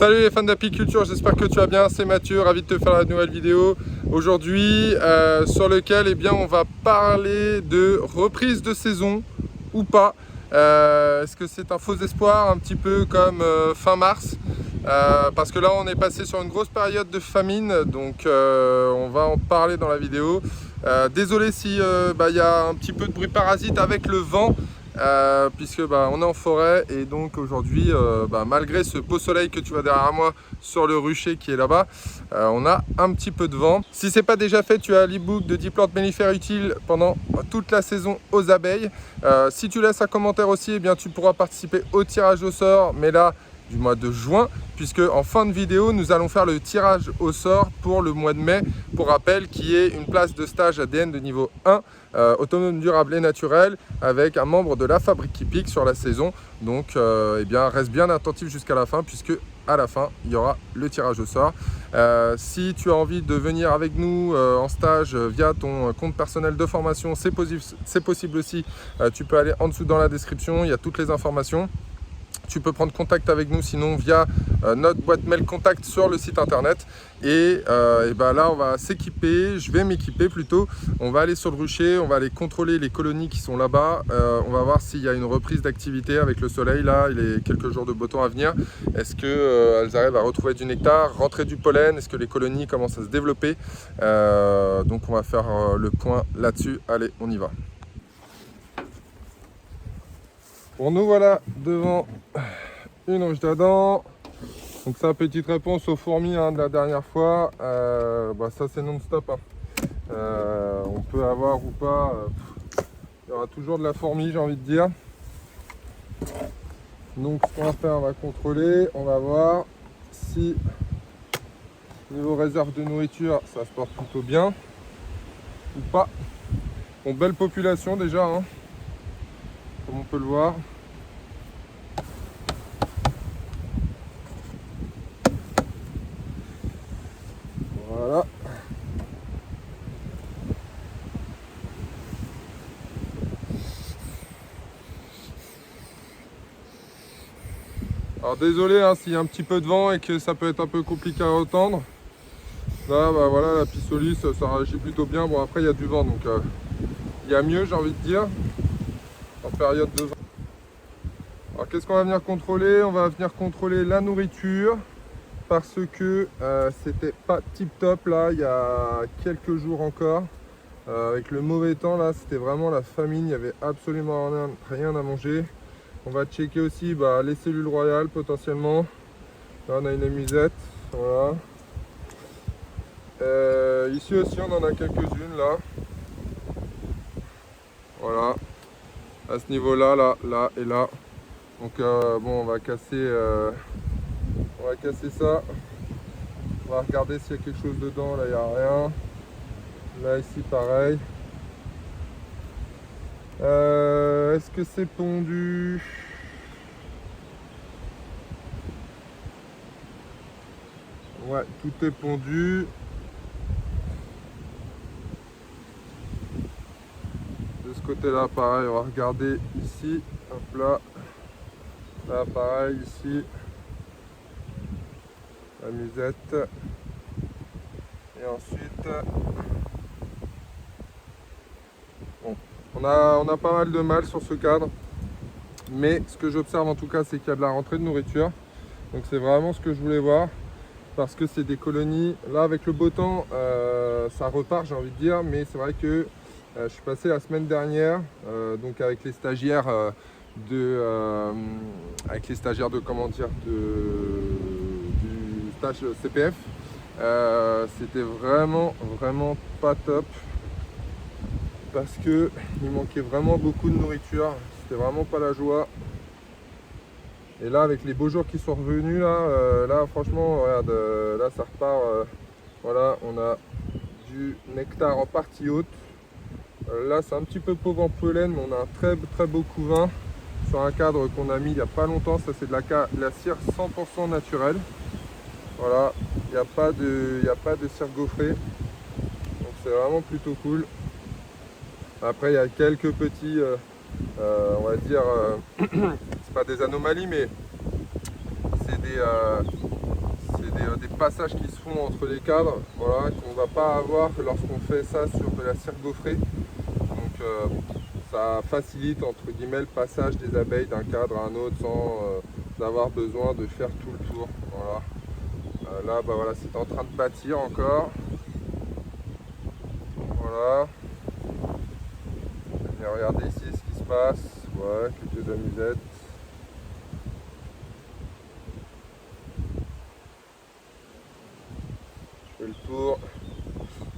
Salut les fans d'apiculture, j'espère que tu vas bien, c'est Mathieu, ravi de te faire la nouvelle vidéo aujourd'hui sur lequel on va parler de reprise de saison ou pas. Est-ce que c'est un faux espoir, un petit peu comme fin mars parce que là on est passé sur une grosse période de famine, donc on va en parler dans la vidéo. Désolé si y a un petit peu de bruit parasite avec le vent. Puisque on est en forêt et donc aujourd'hui malgré ce beau soleil que tu vois derrière moi sur le rucher qui est là-bas, on a un petit peu de vent. Si c'est pas déjà fait, tu as l'ebook de 10 plantes mellifères utiles pendant toute la saison aux abeilles. Si tu laisses un commentaire aussi, tu pourras participer au tirage au sort, mais là du mois de juin, puisque en fin de vidéo nous allons faire le tirage au sort pour le mois de mai, pour rappel, qui est une place de stage ADN de niveau 1, autonome, durable et naturel, avec un membre de la fabrique qui pique sur la saison. Donc reste bien attentif jusqu'à la fin, puisque à la fin il y aura le tirage au sort. Si tu as envie de venir avec nous en stage via ton compte personnel de formation, c'est possible aussi. Tu peux aller en dessous dans la description, il y a toutes les informations. Tu peux prendre contact avec nous sinon via notre boîte mail contact sur le site internet. Là on va s'équiper, je vais m'équiper plutôt. On va aller sur le rucher, on va aller contrôler les colonies qui sont là-bas. On va voir s'il y a une reprise d'activité avec le soleil là, il est quelques jours de beau temps à venir. Est-ce qu'elles arrivent à retrouver du nectar, rentrer du pollen? Est-ce que les colonies commencent à se développer? Donc on va faire le point là-dessus. Allez, on y va. Bon, nous voilà devant une ruche d'Adam. Donc ça, petite réponse aux fourmis de la dernière fois. Ça c'est non-stop. On peut avoir ou pas. Il y aura toujours de la fourmi, j'ai envie de dire. Donc ce qu'on va faire, on va contrôler. On va voir si niveau réserve de nourriture, ça se porte plutôt bien ou pas. Bon, belle population déjà, comme on peut le voir. Voilà. Alors désolé s'il y a un petit peu de vent et que ça peut être un peu compliqué à entendre. Là voilà, la pissolis ça réagit plutôt bien. Bon, après il y a du vent, donc il y a mieux, j'ai envie de dire, en période de vent. Alors qu'est-ce qu'on va venir contrôler? On va venir contrôler la nourriture, parce que c'était pas tip top là il y a quelques jours encore. Avec le mauvais temps là, c'était vraiment la famine, il n'y avait absolument rien à manger. On va checker aussi les cellules royales potentiellement. Là on a une amusette, voilà. Ici aussi on en a quelques-unes là. Voilà. À ce niveau là, là et là. Donc on va casser ça. On va regarder s'il y a quelque chose dedans. Là il n'y a rien. Là ici pareil. Est-ce que c'est pondu? Ouais, tout est pondu. De ce côté là pareil, on va regarder ici. Hop là. Là pareil ici. La musette. Et ensuite bon, on a pas mal de mal sur ce cadre, mais ce que j'observe en tout cas, c'est qu'il y a de la rentrée de nourriture. Donc c'est vraiment ce que je voulais voir, parce que c'est des colonies là avec le beau temps, ça repart, j'ai envie de dire. Mais c'est vrai que je suis passé la semaine dernière donc avec les stagiaires du stage CPF. C'était vraiment pas top, parce que il manquait vraiment beaucoup de nourriture, c'était vraiment pas la joie. Et là avec les beaux jours qui sont revenus là franchement regarde, là ça repart. Voilà, on a du nectar en partie haute. Là c'est un petit peu pauvre en pollen, mais on a un très beau couvain sur un cadre qu'on a mis il n'y a pas longtemps. Ça c'est de la cire 100% naturelle. Voilà, il n'y a pas de cire gaufrée, donc c'est vraiment plutôt cool. Après il y a quelques petits on va dire c'est pas des anomalies, mais c'est passages qui se font entre les cadres, voilà, qu'on va pas avoir que lorsqu'on fait ça sur de la cire gaufrée. Donc ça facilite entre guillemets le passage des abeilles d'un cadre à un autre sans avoir besoin de faire tout le tour. Voilà. Là bah voilà, c'est en train de bâtir encore. Voilà. Et regardez ici ce qui se passe. Ouais, quelques amusettes. Je fais le tour.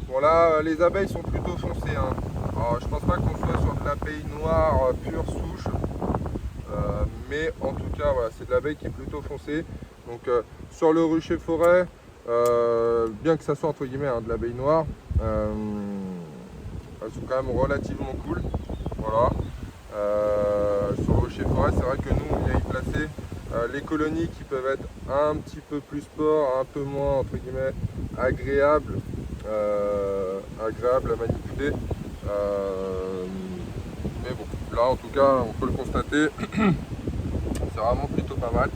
Bon là, les abeilles sont plutôt foncées. Hein. Alors, je pense pas qu'on soit sur de l'abeille noire pure souche. Mais en tout cas, voilà, c'est de l'abeille qui est plutôt foncée. Donc sur le rucher forêt, bien que ça soit entre guillemets hein, de l'abeille noire, elles sont quand même relativement cool. Voilà. Sur le rucher forêt, c'est vrai que nous on vient y placer les colonies qui peuvent être un petit peu plus sport, un peu moins entre guillemets agréables à manipuler. Mais bon, là en tout cas on peut le constater, c'est vraiment plutôt pas mal.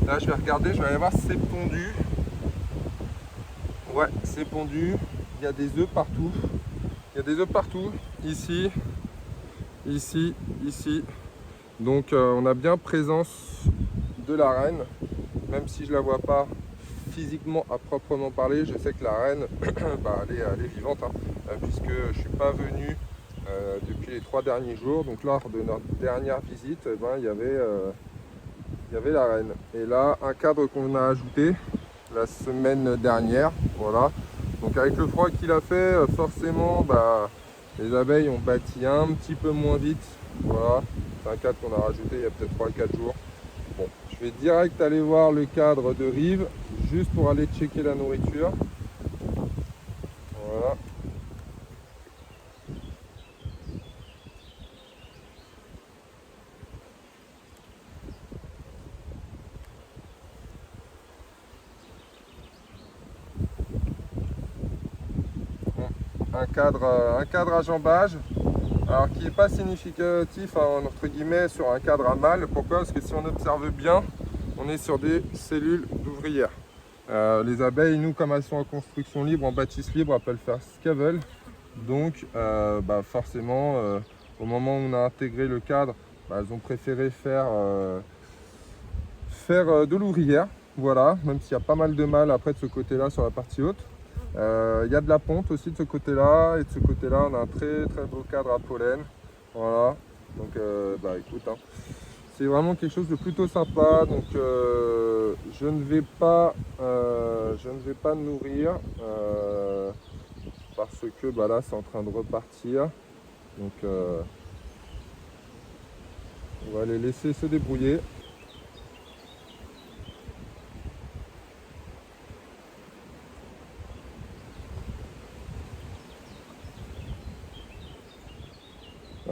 Là je vais regarder, je vais aller voir si c'est pondu. Ouais, c'est pondu. Il y a des œufs partout. Il y a des œufs partout. Ici, ici, ici. Donc on a bien présence de la reine. Même si je la vois pas physiquement à proprement parler, je sais que la reine, bah, elle est vivante. Hein, puisque je suis pas venu depuis les 3 derniers jours. Donc lors de notre dernière visite, eh ben, il y avait la reine. Et là, un cadre qu'on a ajouté la semaine dernière, voilà. Donc avec le froid qu'il a fait, forcément, bah, les abeilles ont bâti un petit peu moins vite. Voilà, c'est un cadre qu'on a rajouté il y a peut-être 3-4 jours. Bon, je vais direct aller voir le cadre de rive, juste pour aller checker la nourriture. Voilà. Un cadre à jambage, alors qui n'est pas significatif hein, entre guillemets sur un cadre à mâle. Pourquoi? Parce que si on observe bien, on est sur des cellules d'ouvrières. Les abeilles, nous, comme elles sont en construction libre, en bâtisse libre, elles peuvent faire ce qu'elles veulent. Donc bah, forcément, au moment où on a intégré le cadre, bah, elles ont préféré faire de l'ouvrière. Voilà, même s'il y a pas mal de mâles après de ce côté-là sur la partie haute. Il y a de la ponte aussi de ce côté-là, et de ce côté-là on a un très très beau cadre à pollen. Voilà, donc bah écoute, hein, c'est vraiment quelque chose de plutôt sympa. Donc je ne vais pas nourrir parce que bah, là c'est en train de repartir. Donc on va les laisser se débrouiller.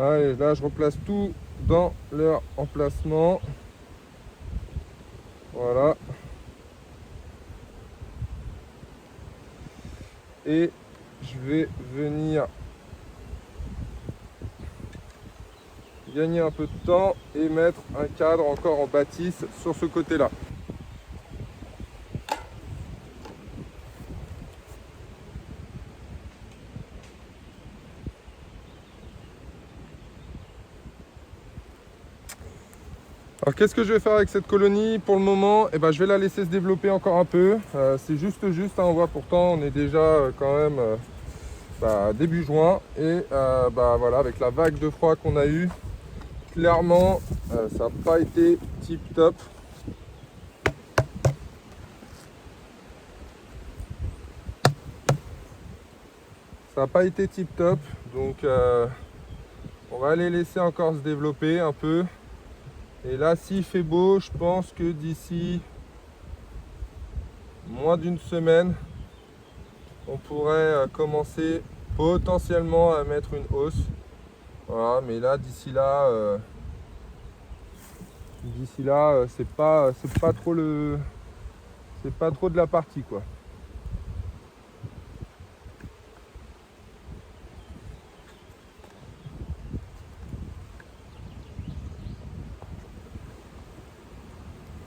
Allez, là je replace tout dans leur emplacement. Voilà. Et je vais venir gagner un peu de temps et mettre un cadre encore en bâtisse sur ce côté-là. Alors qu'est-ce que je vais faire avec cette colonie pour le moment? Eh ben, je vais la laisser se développer encore un peu. C'est juste, hein, on voit pourtant on est déjà quand même début juin. Et bah, voilà, avec la vague de froid qu'on a eu, clairement ça n'a pas été tip top. Ça n'a pas été tip top. Donc on va les laisser encore se développer un peu. Et là, s'il fait beau, je pense que d'ici moins d'une semaine, on pourrait commencer potentiellement à mettre une hausse. Voilà, mais là, d'ici là, c'est pas trop de la partie, quoi.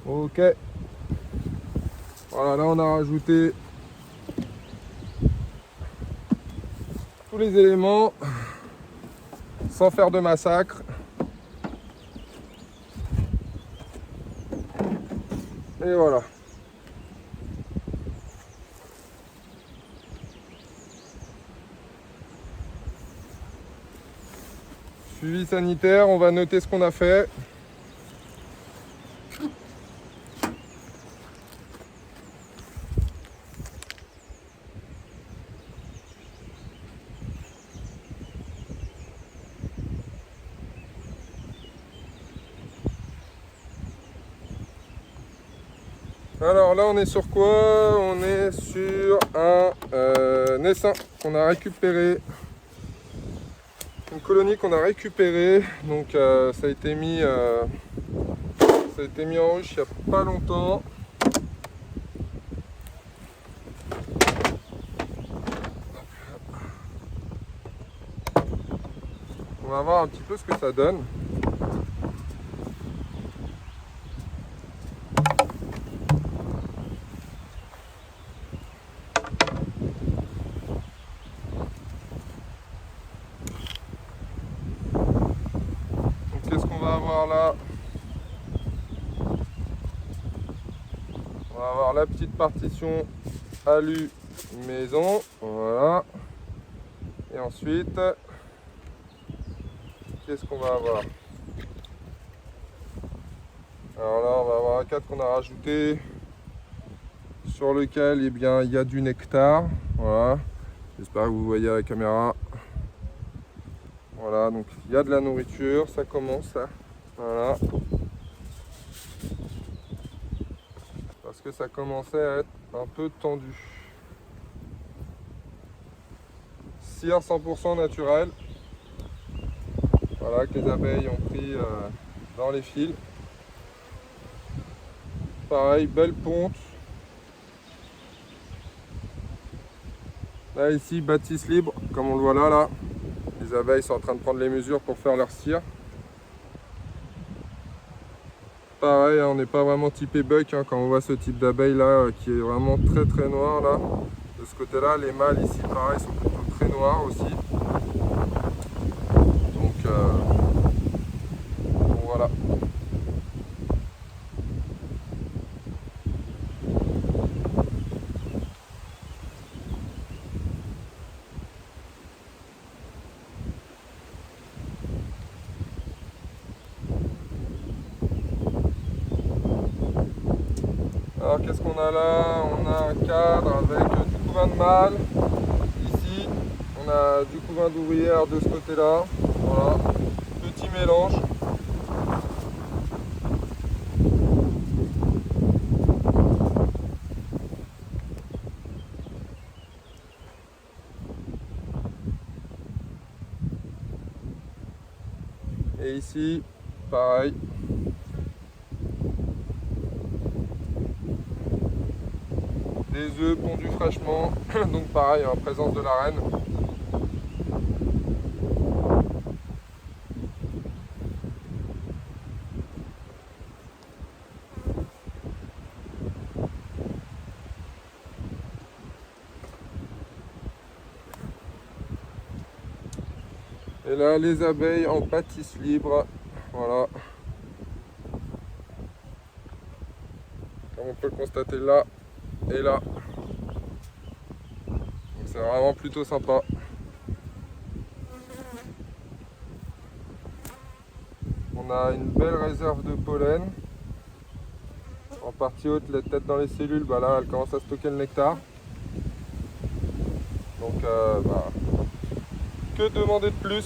Ok. Voilà, là on a rajouté tous les éléments sans faire de massacre. Et voilà. Suivi sanitaire, on va noter ce qu'on a fait. Alors là on est sur quoi? On est sur un essaim qu'on a récupéré, une colonie qu'on a récupérée, donc ça a été mis en ruche il n'y a pas longtemps. On va voir un petit peu ce que ça donne. Qu'est-ce qu'on va avoir là? On va avoir la petite partition alu maison, voilà. Et ensuite, qu'est-ce qu'on va avoir? Alors là, on va avoir un cadre qu'on a rajouté, sur lequel il y a du nectar, voilà. J'espère que vous voyez à la caméra. Voilà, donc il y a de la nourriture, ça commence, voilà. Parce que ça commençait à être un peu tendu. Cire 100% naturel. Voilà, que les abeilles ont pris dans les fils. Pareil, belle ponte. Là ici, bâtisse libre, comme on le voit là. Les abeilles sont en train de prendre les mesures pour faire leur cire. Pareil, on n'est pas vraiment typé buck quand on voit ce type d'abeille là qui est vraiment très très noir là. De ce côté là, les mâles ici pareil sont plutôt très noirs aussi. Donc voilà. Alors qu'est-ce qu'on a là? On a un cadre avec du couvain de mâle. Ici, on a du couvain d'ouvrière de ce côté-là. Voilà, petit mélange. Et ici, pareil. Des œufs pondus fraîchement, donc pareil en présence de la reine. Et là les abeilles en bâtisse libre, voilà. Comme on peut le constater là et là. C'est vraiment plutôt sympa. On a une belle réserve de pollen. En partie haute, la tête dans les cellules, bah là elle commence à stocker le nectar. Donc que demander de plus?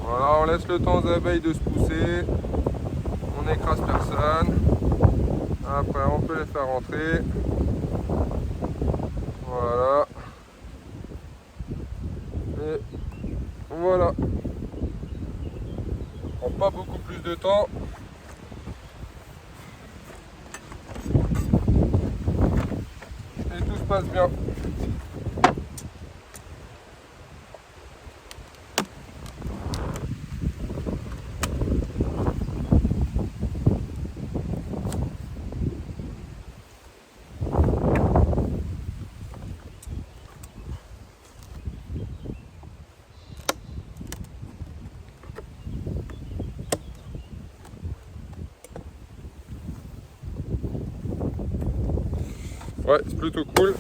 Voilà, on laisse le temps aux abeilles de se pousser. On n'écrase personne. Après on peut les faire rentrer. Voilà. Et voilà. On prend pas beaucoup plus de temps. Et tout se passe bien. Ouais, c'est plutôt cool.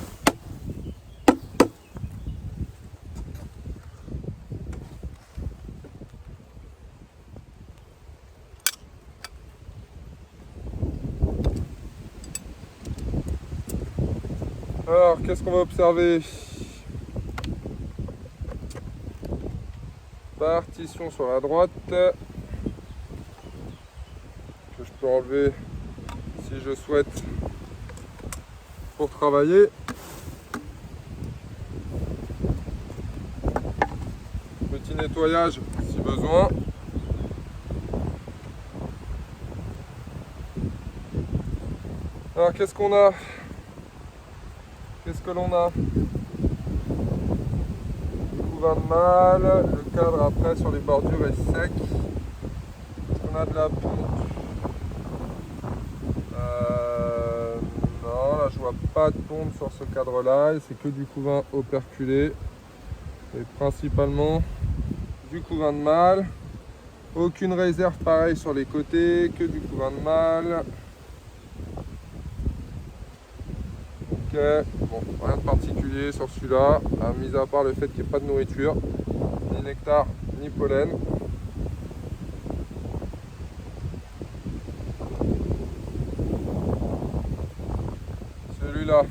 Alors, qu'est-ce qu'on va observer? Partition sur la droite que je peux enlever si je souhaite pour travailler. Petit nettoyage si besoin. Alors qu'est-ce qu'on a? Qu'est-ce que l'on a? Le couvain de mâle, le cadre après sur les bordures est sec. Est-ce qu'on a de la ponte? Non, là je vois pas de ponte sur ce cadre-là, c'est que du couvain operculé. Et principalement du couvain de mâle. Aucune réserve pareil sur les côtés, que du couvain de mâle. Ok, bon, rien de particulier sur celui-là, mis à part le fait qu'il n'y ait pas de nourriture, ni nectar, ni pollen. Celui-là,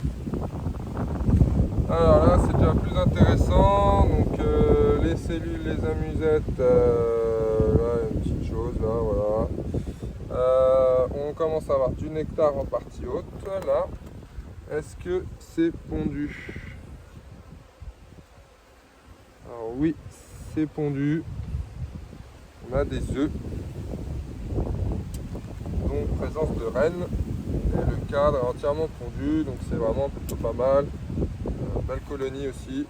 alors là c'est déjà plus intéressant, donc les cellules, les amusettes, là une petite chose, là voilà. On commence à avoir du nectar en partie haute, là. Est-ce que c'est pondu? Alors oui, c'est pondu. On a des œufs. Donc présence de reine. Et le cadre est entièrement pondu, donc c'est vraiment plutôt pas mal. Belle colonie aussi.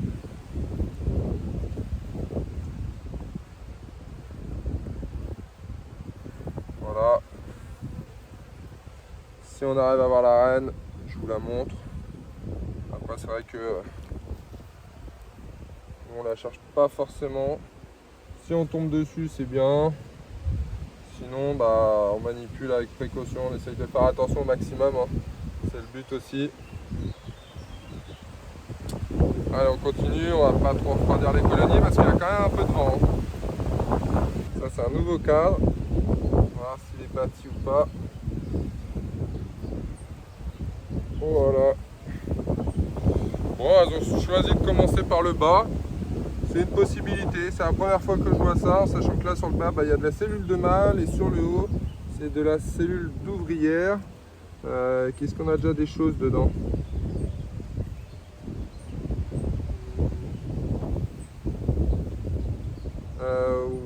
Voilà. Si on arrive à voir la reine, je vous la montre. Après c'est vrai que on la cherche pas forcément. Si on tombe dessus c'est bien. Sinon bah, on manipule avec précaution, on essaye de faire attention au maximum. Hein. C'est le but aussi. Allez on continue, on va pas trop refroidir les colonies parce qu'il y a quand même un peu de vent. Ça c'est un nouveau cadre. On va voir s'il est bâti ou pas. Voilà. Bon, ils ont choisi de commencer par le bas. C'est une possibilité. C'est la première fois que je vois ça, en sachant que là sur le bas, il y a de la cellule de mâle et sur le haut, c'est de la cellule d'ouvrière. Qu'est-ce qu'on a déjà des choses dedans?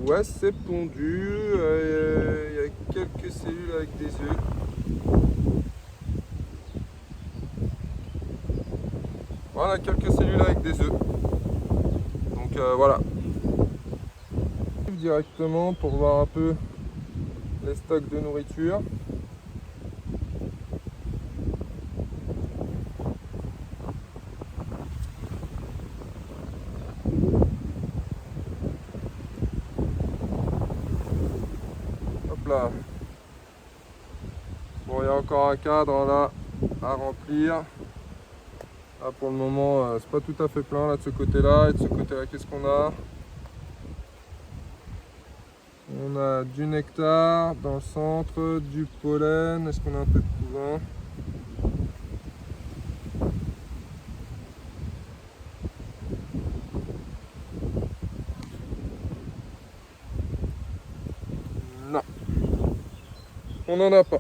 Ouais, c'est pondu. Il y a quelques cellules avec des œufs. Voilà, quelques cellules avec des œufs. Donc voilà. Directement pour voir un peu les stocks de nourriture. Hop là. Bon, il y a encore un cadre là à remplir. Là, pour le moment, c'est pas tout à fait plein là de ce côté-là. Et de ce côté-là, qu'est-ce qu'on a? On a du nectar dans le centre, du pollen. Est-ce qu'on a un peu de couvain? Non. On n'en a pas.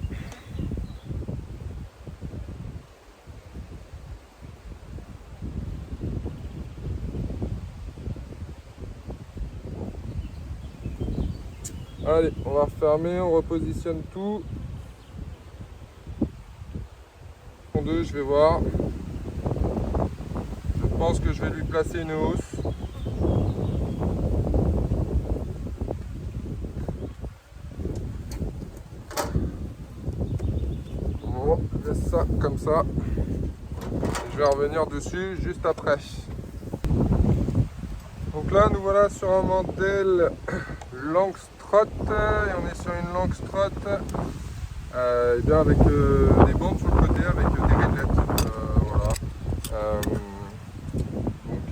Allez, on va refermer, on repositionne tout. En deux, je vais voir. Je pense que je vais lui placer une hausse. Bon, je laisse ça comme ça. Et je vais revenir dessus juste après. Donc là, nous voilà sur un modèle Langstroth. Et on est sur une Langstroth et bien avec des bandes sur le côté avec des réglettes. Voilà.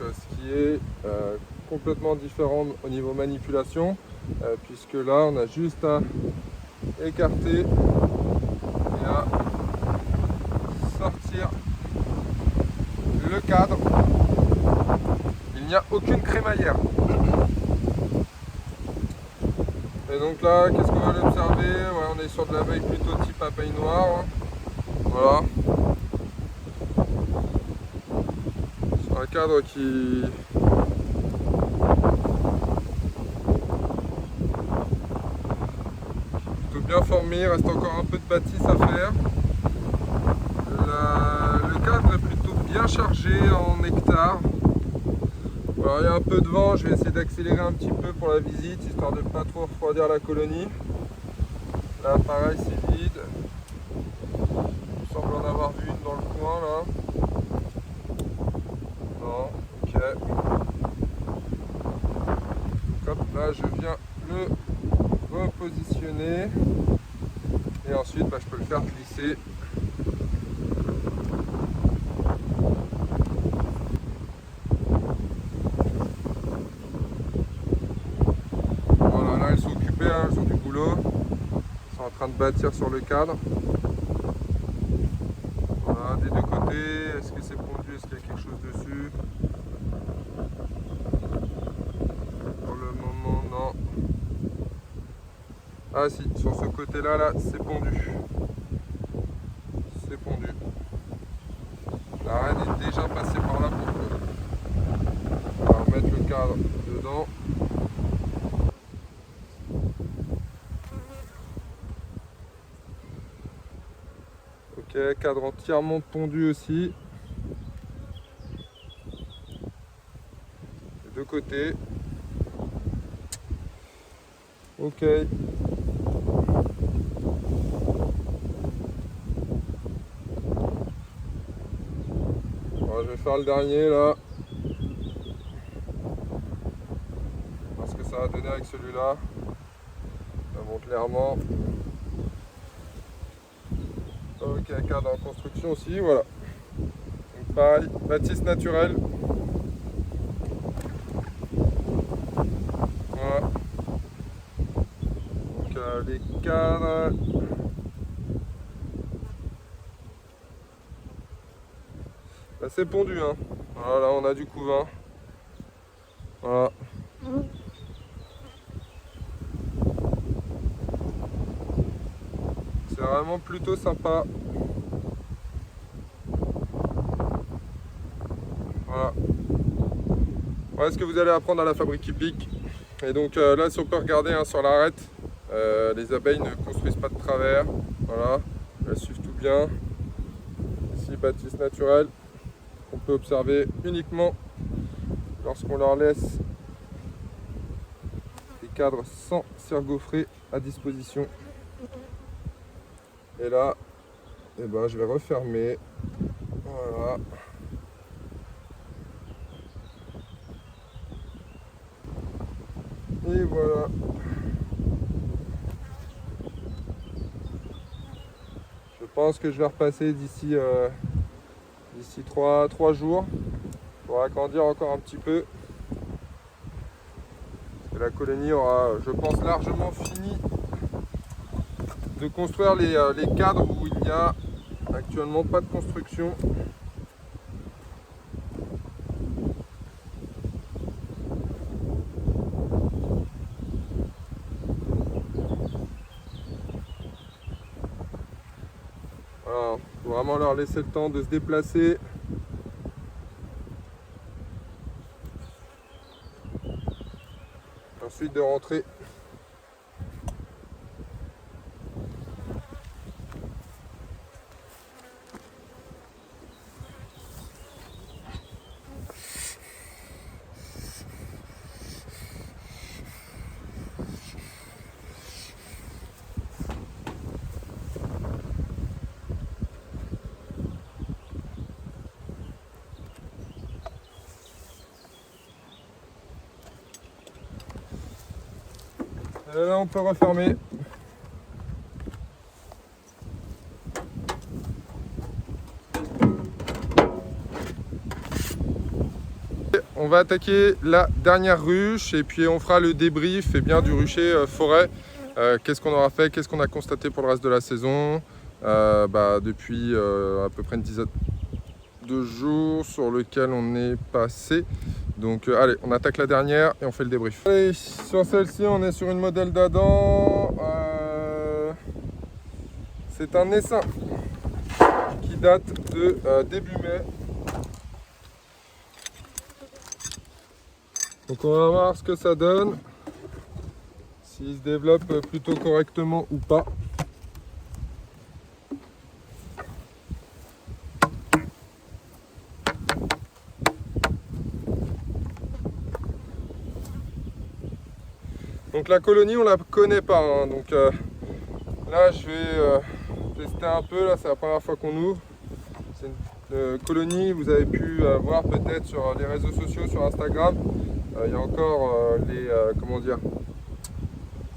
Ce qui est complètement différent au niveau manipulation, puisque là on a juste à écarter et à sortir le cadre. Il n'y a aucune crémaillère. Et donc là, qu'est-ce qu'on va l'observer? Ouais, on est sur de l'abeille plutôt type abeille noire. Voilà. Sur un cadre qui plutôt bien formé, il reste encore un peu de bâtisse à faire. Le cadre est plutôt bien chargé en hectares. Alors, il y a un peu de vent, je vais essayer d'accélérer un petit peu pour la visite, histoire de ne pas trop refroidir la colonie. Là pareil, c'est vide. Il semble en avoir vu une dans le coin là. Non, ok. Hop, là je viens le repositionner. Et ensuite je peux le faire glisser. Voilà, là elles sont occupées, hein, elles ont du boulot. Elles sont en train de bâtir sur le cadre. Voilà, des deux côtés. Est-ce que c'est pondu? Est-ce qu'il y a quelque chose dessus? Pour le moment, non. Ah si, sur ce côté-là, là, c'est pondu. C'est pondu. La reine est déjà passée par là pour que... On va remettre le cadre dedans. Ok, cadre entièrement pondu aussi. Les deux côtés. Ok. Alors, je vais faire le dernier là. Voir ce que ça va donner avec celui-là. Ça monte clairement. Ok, cadre en construction aussi, voilà. Donc pareil, bâtisse naturelle. Voilà. Donc les cadres. Là c'est pondu, hein. Voilà, là on a du couvain. Voilà. C'est vraiment plutôt sympa. Voilà. Voilà ce que vous allez apprendre à la fabrique hippique. Et donc là, si on peut regarder hein, sur l'arête, les abeilles ne construisent pas de travers. Voilà, elles suivent tout bien. Ici, bâtisse naturelle, qu'on peut observer uniquement lorsqu'on leur laisse des cadres sans cire-gaufrée à disposition. Et là, eh ben, je vais refermer. Voilà. Et voilà. Je pense que je vais repasser d'ici 3 jours pour agrandir encore un petit peu. Parce que la colonie aura, je pense, largement fini de construire les cadres où il n'y a actuellement pas de construction. Voilà, il faut vraiment leur laisser le temps de se déplacer. Ensuite de rentrer. Et là on peut refermer. on va attaquer la dernière ruche et puis on fera le débrief du rucher forêt. Qu'est-ce qu'on aura fait, qu'est-ce qu'on a constaté pour le reste de la saison depuis à peu près une dizaine de jours sur lequel on est passé. Donc allez, on attaque la dernière et on fait le débrief. Allez, sur celle-ci, on est sur une modèle d'Adam. C'est un essaim qui date de début mai. Donc on va voir ce que ça donne, s'il se développe plutôt correctement ou pas. Donc la colonie on la connaît pas, hein. Donc là je vais tester un peu, là c'est la première fois qu'on ouvre. C'est une colonie, vous avez pu voir peut-être sur les réseaux sociaux, sur Instagram. Il y a encore comment dire,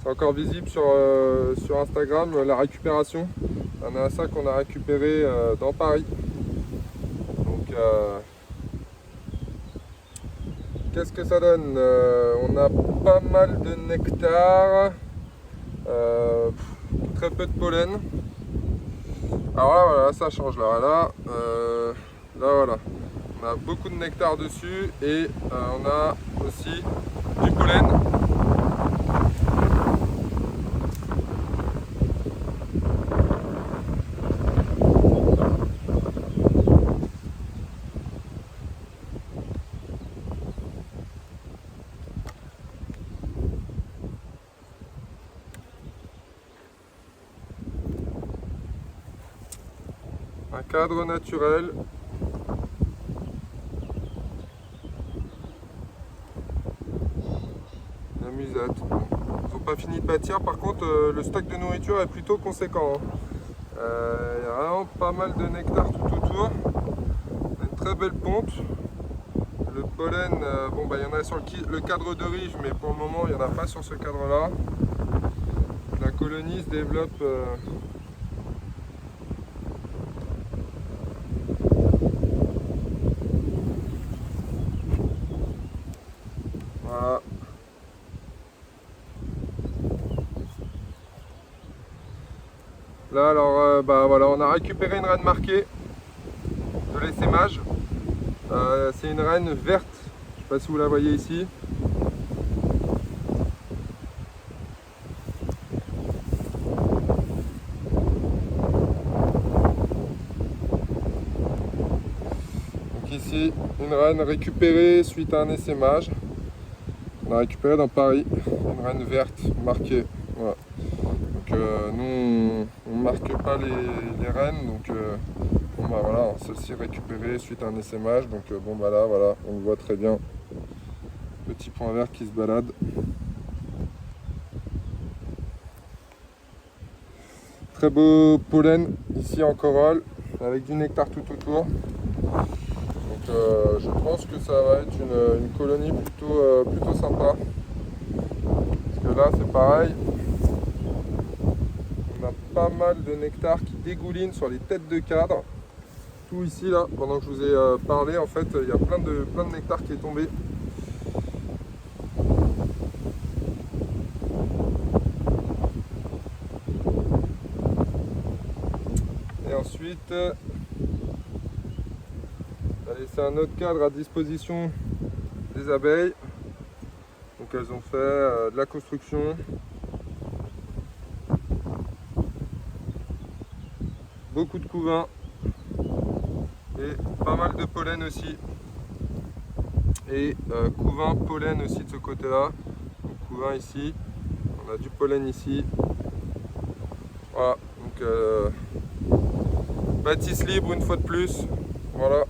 c'est encore visible sur Instagram, la récupération. On a ça qu'on a récupéré dans Paris. Donc qu'est-ce que ça donne? On a pas mal de nectar, très peu de pollen. Alors là, voilà, ça change là. Là, voilà. On a beaucoup de nectar dessus et on a aussi du pollen. Un cadre naturel. La musette. Ils n'ont pas fini de bâtir, par contre le stock de nourriture est plutôt conséquent. Il y a vraiment pas mal de nectar tout autour. Une très belle ponte. Le pollen, il y en a sur le cadre de rive, mais pour le moment il n'y en a pas sur ce cadre là. La colonie se développe voilà. Là alors voilà, on a récupéré une reine marquée de l'essaimage. C'est une reine verte, je ne sais pas si vous la voyez ici. Donc ici, une reine récupérée suite à un essaimage. On a récupéré dans Paris, une reine verte marquée. Voilà. Donc nous, on ne marque pas les reines, donc voilà, celle-ci récupérée suite à un essaimage. Donc là, voilà, on le voit très bien. Petit point vert qui se balade. Très beau pollen ici en corolle, avec du nectar tout autour. Donc je pense que ça va être une colonie plutôt sympa. Parce que là c'est pareil. On a pas mal de nectar qui dégouline sur les têtes de cadre. Tout ici là, pendant que je vous ai parlé, en fait, il y a plein de nectar qui est tombé. Et ensuite, on a laissé un autre cadre à disposition des abeilles. Donc elles ont fait de la construction. Beaucoup de couvains. Et pas mal de pollen aussi. Et couvain, pollen aussi de ce côté-là. Donc couvain ici. On a du pollen ici. Voilà. Donc bâtisse libre une fois de plus. Voilà.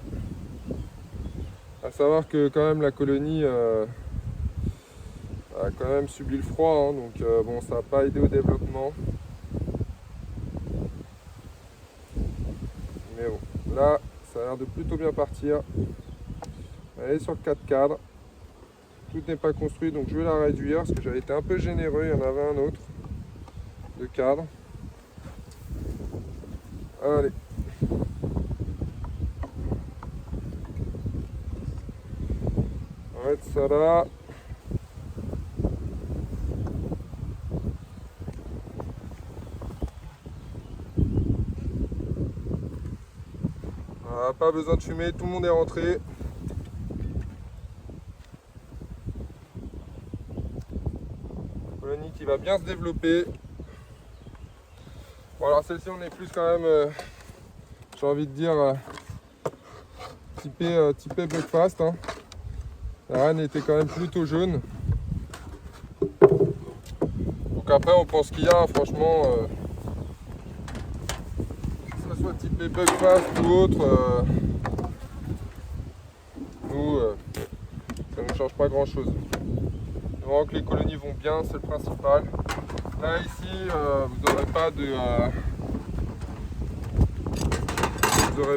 À savoir que quand même la colonie a quand même subi le froid. Hein, donc bon, ça n'a pas aidé au développement. Mais bon, là. Ça a l'air de plutôt bien partir. Elle est sur 4 cadres. Tout n'est pas construit, donc je vais la réduire parce que j'avais été un peu généreux. Il y en avait un autre de cadre. Allez. On va mettre ça là. Voilà, pas besoin de fumer, tout le monde est rentré. Colonie qui va bien se développer. Bon, alors celle-ci on est plus quand même, j'ai envie de dire, typé breakfast. Hein. La reine était quand même plutôt jaune. Donc après on pense qu'il y a, franchement, que ce soit typé breakfast ou autre, nous, ça ne change pas grand chose. Vraiment que les colonies vont bien, c'est le principal. Là ici, vous n'aurez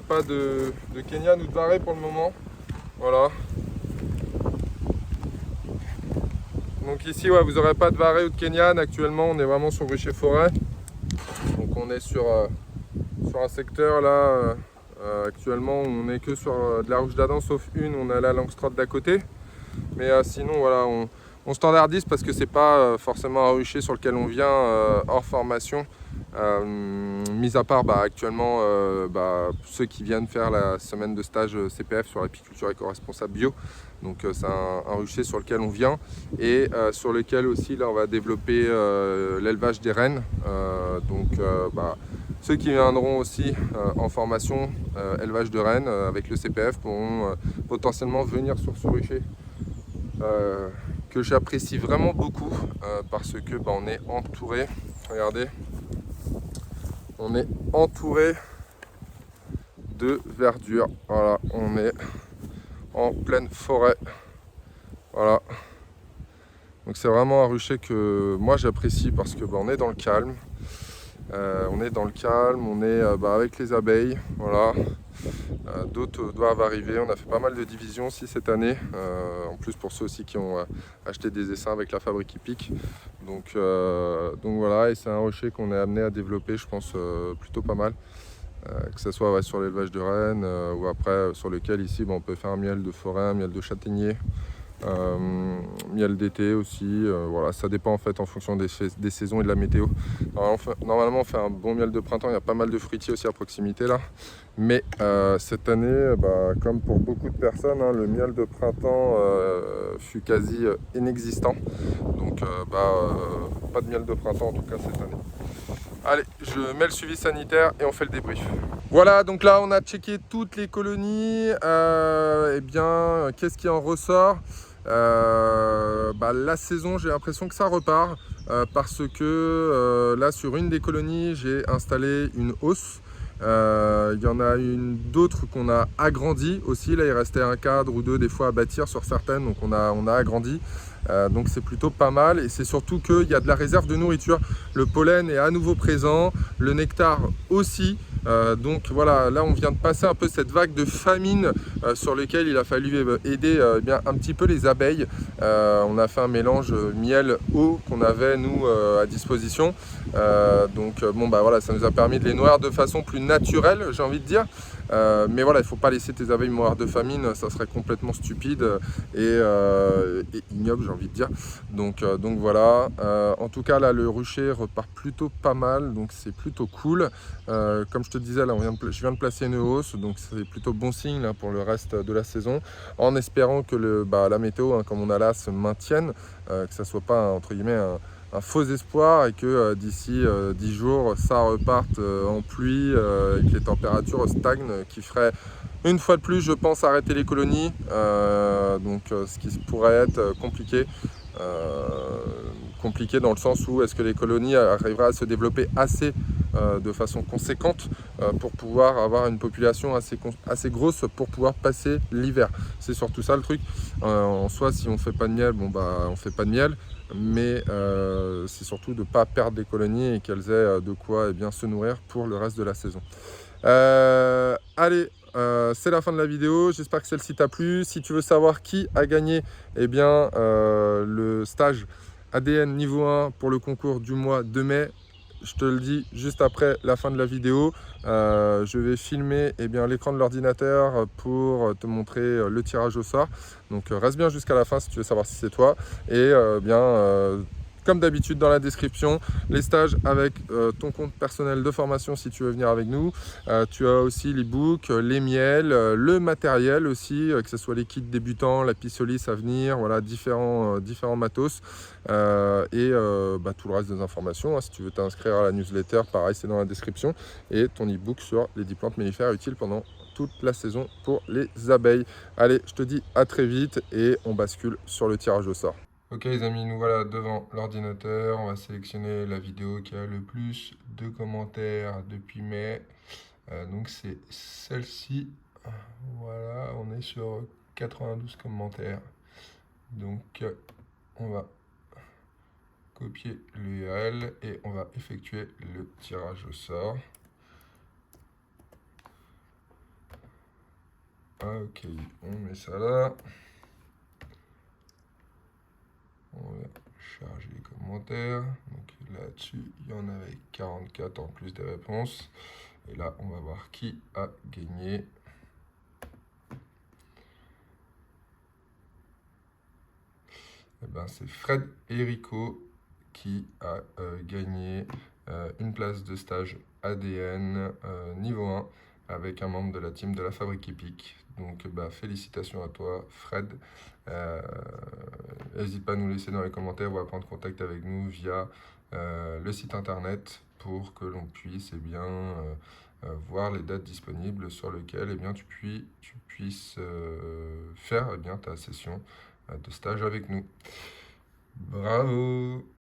pas de Kenyan ou de varé pour le moment. Voilà. Donc ici, ouais, vous n'aurez pas de varé ou de Kenyan. Actuellement, on est vraiment sur rucher forêt. Donc on est sur un secteur là. Actuellement, on n'est que sur de la rouge d'Adam, sauf une. On a la Langstroth d'à côté. Mais sinon, voilà, on standardise parce que c'est pas forcément un rucher sur lequel on vient hors formation. Mis à part actuellement ceux qui viennent faire la semaine de stage CPF sur l'apiculture éco-responsable bio. Donc c'est un rucher sur lequel on vient et sur lequel aussi là on va développer l'élevage des rennes. Ceux qui viendront aussi en formation élevage de rennes avec le CPF pourront potentiellement venir sur ce rucher que j'apprécie vraiment beaucoup parce que on est entouré, regardez, on est entouré de verdure. Voilà, on est en pleine forêt. Voilà. Donc c'est vraiment un rucher que moi j'apprécie parce que on est dans le calme. On est dans le calme, on est avec les abeilles. Voilà. D'autres doivent arriver. On a fait pas mal de divisions aussi cette année. En plus pour ceux aussi qui ont acheté des essaims avec la fabrique hippique. Donc voilà, et c'est un rucher qu'on est amené à développer, je pense, plutôt pas mal. Que ce soit sur l'élevage de rennes ou après sur lequel ici on peut faire un miel de forêt, un miel de châtaignier, miel d'été aussi. Voilà, ça dépend en fait en fonction des saisons et de la météo. Normalement on fait un bon miel de printemps, il y a pas mal de fruitiers aussi à proximité là. Mais cette année, comme pour beaucoup de personnes, hein, le miel de printemps fut quasi inexistant. Donc pas de miel de printemps en tout cas cette année. Allez, je mets le suivi sanitaire et on fait le débrief. Voilà, donc là on a checké toutes les colonies. Eh bien, qu'est-ce qui en ressort? La saison, j'ai l'impression que ça repart parce que là sur une des colonies, j'ai installé une hausse. Il y en a d'autres qu'on a agrandi aussi. Là, il restait un cadre ou deux des fois à bâtir sur certaines, donc on a agrandi. Donc c'est plutôt pas mal et c'est surtout qu'il y a de la réserve de nourriture. Le pollen est à nouveau présent, le nectar aussi. Donc voilà, là on vient de passer un peu cette vague de famine sur laquelle il a fallu aider un petit peu les abeilles. On a fait un mélange miel-eau qu'on avait nous à disposition. Voilà, ça nous a permis de les nourrir de façon plus naturelle, j'ai envie de dire. Mais voilà, il ne faut pas laisser tes abeilles mourir de famine, ça serait complètement stupide et ignoble, j'ai envie de dire. Donc voilà, en tout cas là le rucher repart plutôt pas mal, donc c'est plutôt cool. Comme je te disais, là je viens de placer une hausse, donc c'est plutôt bon signe là, pour le reste de la saison, en espérant que la météo, hein, comme on a là, se maintienne, que ça soit pas entre guillemets un faux espoir et que d'ici 10 jours ça reparte en pluie et que les températures stagnent, qui ferait une fois de plus, je pense, arrêter les colonies, ce qui pourrait être compliqué. Compliqué dans le sens où est-ce que les colonies arriveraient à se développer assez de façon conséquente pour pouvoir avoir une population assez grosse pour pouvoir passer l'hiver. C'est surtout ça le truc. En soi, si on fait pas de miel, on fait pas de miel, mais c'est surtout de ne pas perdre des colonies et qu'elles aient de quoi se nourrir pour le reste de la saison. Allez, c'est la fin de la vidéo, j'espère que celle-ci t'a plu. Si tu veux savoir qui a gagné le stage ADN niveau 1 pour le concours du mois de mai, je te le dis juste après la fin de la vidéo, je vais filmer l'écran de l'ordinateur pour te montrer le tirage au sort. Donc reste bien jusqu'à la fin si tu veux savoir si c'est toi. Et comme d'habitude dans la description, les stages avec ton compte personnel de formation si tu veux venir avec nous. Tu as aussi les books, les miels, le matériel aussi, que ce soit les kits débutants, la pissolis à venir, voilà, différents matos. Tout le reste des informations, hein, si tu veux t'inscrire à la newsletter, pareil, c'est dans la description. Et ton e-book sur les 10 plantes mellifères utiles pendant toute la saison pour les abeilles. Allez, je te dis à très vite et on bascule sur le tirage au sort. Ok les amis, nous voilà devant l'ordinateur. On va sélectionner la vidéo qui a le plus de commentaires depuis mai. Donc c'est celle-ci. Voilà, on est sur 92 commentaires. Donc on va copier l'URL et on va effectuer le tirage au sort. Ok, on met ça là. On va charger les commentaires. Donc là-dessus, il y en avait 44 en plus des réponses. Et là, on va voir qui a gagné. Eh ben, c'est Fred Erico qui a gagné une place de stage ADN niveau 1 avec un membre de la team de la Fabrique Épique. Donc félicitations à toi Fred. N'hésite pas à nous laisser dans les commentaires ou à prendre contact avec nous via le site internet pour que l'on puisse voir les dates disponibles sur lesquelles tu puisses faire ta session de stage avec nous. Bravo!